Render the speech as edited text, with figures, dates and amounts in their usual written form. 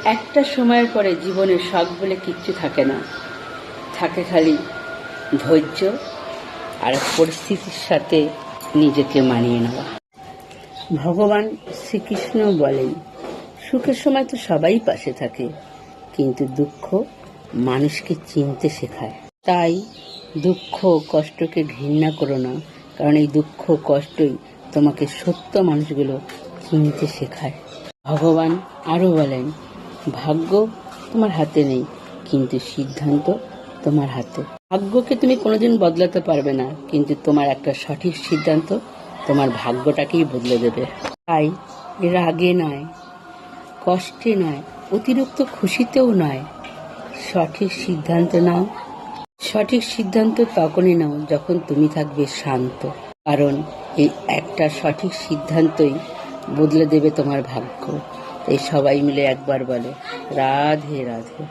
একটা সময়ের পরে জীবনে শখ বলে কিচ্ছু থাকে না, থাকে খালি ধৈর্য আর পরিস্থিতির সাথে নিজেকে মানিয়ে নেওয়া। ভগবান শ্রীকৃষ্ণ বলেন, সুখের সময় তো সবাই পাশে থাকে, কিন্তু দুঃখ মানুষকে চিনতে শেখায়। তাই দুঃখ কষ্টকে ঘৃণা করো না, কারণ এই দুঃখ কষ্টই তোমাকে সত্য মানুষগুলো চিনতে শেখায়। ভগবান আরও বলেন, ভাগ্য তোমার হাতে নেই, কিন্তু সিদ্ধান্ত তোমার হাতে। ভাগ্যকে তুমি কোনোদিন বদলাতে পারবে না, কিন্তু তোমার একটা সঠিক সিদ্ধান্ত তোমার ভাগ্যটাকেই বদলে দেবে। তাই রাগে নয়, কষ্টে নয়, অতিরিক্ত খুশিতেও নয়, সঠিক সিদ্ধান্ত নাও। সঠিক সিদ্ধান্ত তখনই নাও যখন তুমি থাকবে শান্ত, কারণ এই একটা সঠিক সিদ্ধান্তই বদলে দেবে তোমার ভাগ্য। তাই সবাই মিলে একবার বলে, রাধে রাধে।